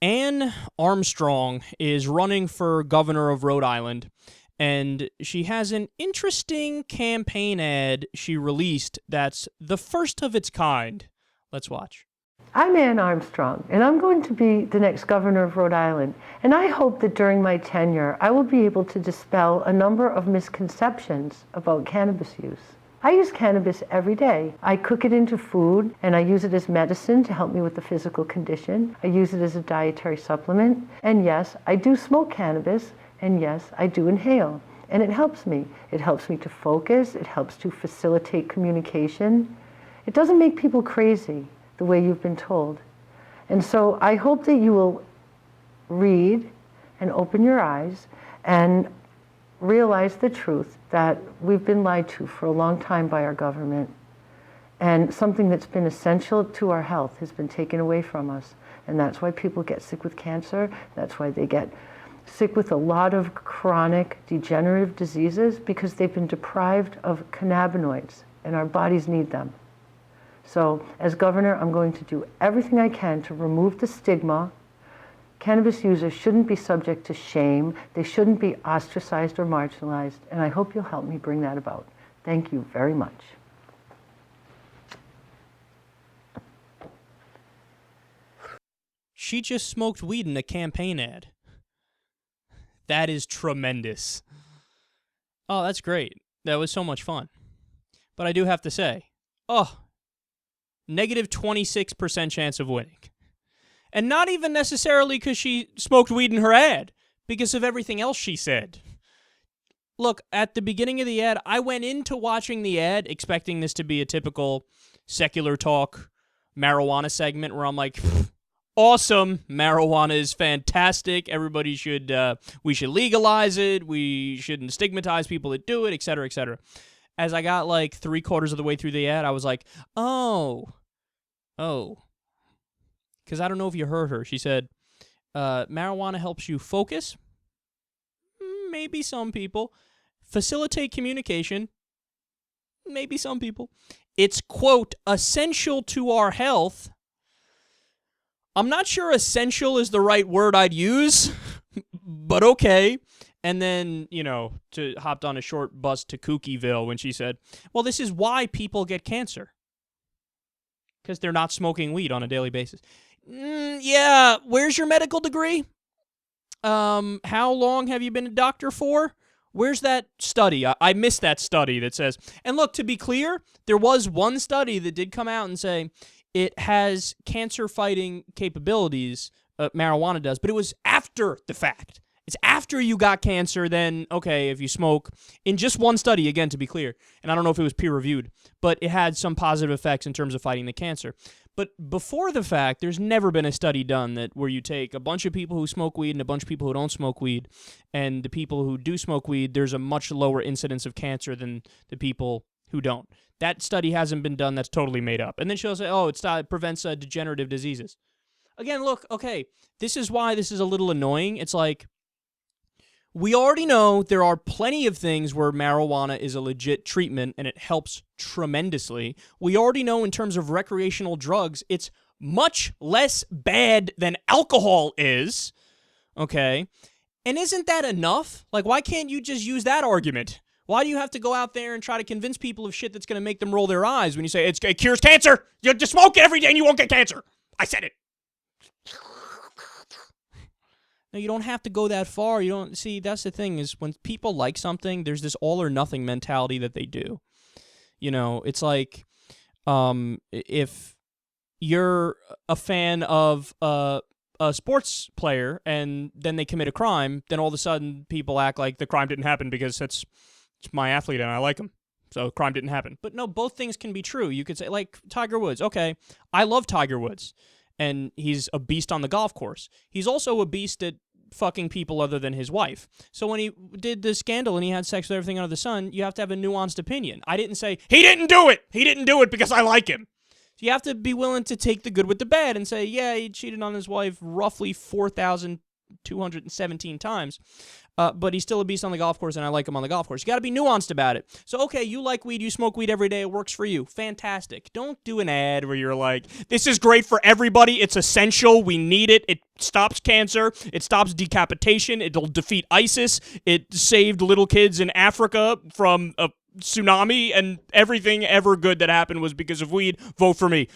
Anne Armstrong is running for governor of Rhode Island, and she has an interesting campaign ad she released that's the first of its kind. Let's watch. I'm Anne Armstrong, and I'm going to be the next governor of Rhode Island. And I hope that during my tenure, I will be able to dispel a number of misconceptions about cannabis use. I use cannabis every day. I cook it into food, and I use it as medicine to help me with the physical condition. I use it as a dietary supplement. And yes, I do smoke cannabis, and yes, I do inhale. And it helps me. It helps me to focus. It helps to facilitate communication. It doesn't make people crazy the way you've been told. And so I hope that you will read and open your eyes and realize the truth that we've been lied to for a long time by our government, and something that's been essential to our health has been taken away from us. And that's why people get sick with cancer. That's why they get sick with a lot of chronic degenerative diseases, because they've been deprived of cannabinoids, and our bodies need them. So as governor, I'm going to do everything I can to remove the stigma. Cannabis users shouldn't be subject to shame. They shouldn't be ostracized or marginalized. And I hope you'll help me bring that about. Thank you very much. She just smoked weed in a campaign ad. That is tremendous. Oh, that's great. That was so much fun. But I do have to say, negative 26% chance of winning. And not even necessarily because she smoked weed in her ad, because of everything else she said. Look, at the beginning of the ad, I went into watching the ad expecting this to be a typical SecularTalk marijuana segment where I'm like, awesome, marijuana is fantastic, everybody should, we should legalize it, we shouldn't stigmatize people that do it, etc., etc. As I got like 3/4 of the way through the ad, I was like, oh. Because I don't know if you heard her. She said, marijuana helps you focus. Maybe some people. Facilitate communication. Maybe some people. It's, quote, essential to our health. I'm not sure essential is the right word I'd use, but okay. And then, hopped on a short bus to Kookyville when she said, well, this is why people get cancer. Because they're not smoking weed on a daily basis. Yeah, where's your medical degree? How long have you been a doctor for? Where's that study? I missed that study that says... And look, to be clear, there was one study that did come out and say it has cancer-fighting capabilities, marijuana does, but it was after the fact. It's after you got cancer, then, okay, if you smoke, in just one study, again, to be clear, and I don't know if it was peer-reviewed, but it had some positive effects in terms of fighting the cancer. But before the fact, there's never been a study done where you take a bunch of people who smoke weed and a bunch of people who don't smoke weed, and the people who do smoke weed, there's a much lower incidence of cancer than the people who don't. That study hasn't been done. That's totally made up. And then she'll say, it prevents degenerative diseases. Again, look, okay, this is why this is a little annoying. It's like, we already know there are plenty of things where marijuana is a legit treatment and it helps tremendously. We already know in terms of recreational drugs, it's much less bad than alcohol is, okay? And isn't that enough? Like, why can't you just use that argument? Why do you have to go out there and try to convince people of shit that's going to make them roll their eyes when you say it cures cancer? You just smoke it every day and you won't get cancer. I said it. No, you don't have to go that far. You don't see. That's the thing is when people like something, there's this all or nothing mentality that they do. It's like if you're a fan of a sports player and then they commit a crime, then all of a sudden people act like the crime didn't happen because it's my athlete and I like him, so crime didn't happen. But no, both things can be true. You could say like Tiger Woods. Okay, I love Tiger Woods. And he's a beast on the golf course. He's also a beast at fucking people other than his wife. So when he did the scandal and he had sex with everything under the sun, you have to have a nuanced opinion. I didn't say, he didn't do it! He didn't do it because I like him. So you have to be willing to take the good with the bad and say, yeah, he cheated on his wife roughly 4,000 217 times. But he's still a beast on the golf course, and I like him on the golf course. You got to be nuanced about it. So, okay, you like weed, you smoke weed every day, it works for you. Fantastic. Don't do an ad where you're like, this is great for everybody, it's essential, we need it, it stops cancer, it stops decapitation, it'll defeat ISIS, it saved little kids in Africa from a tsunami, and everything ever good that happened was because of weed. Vote for me.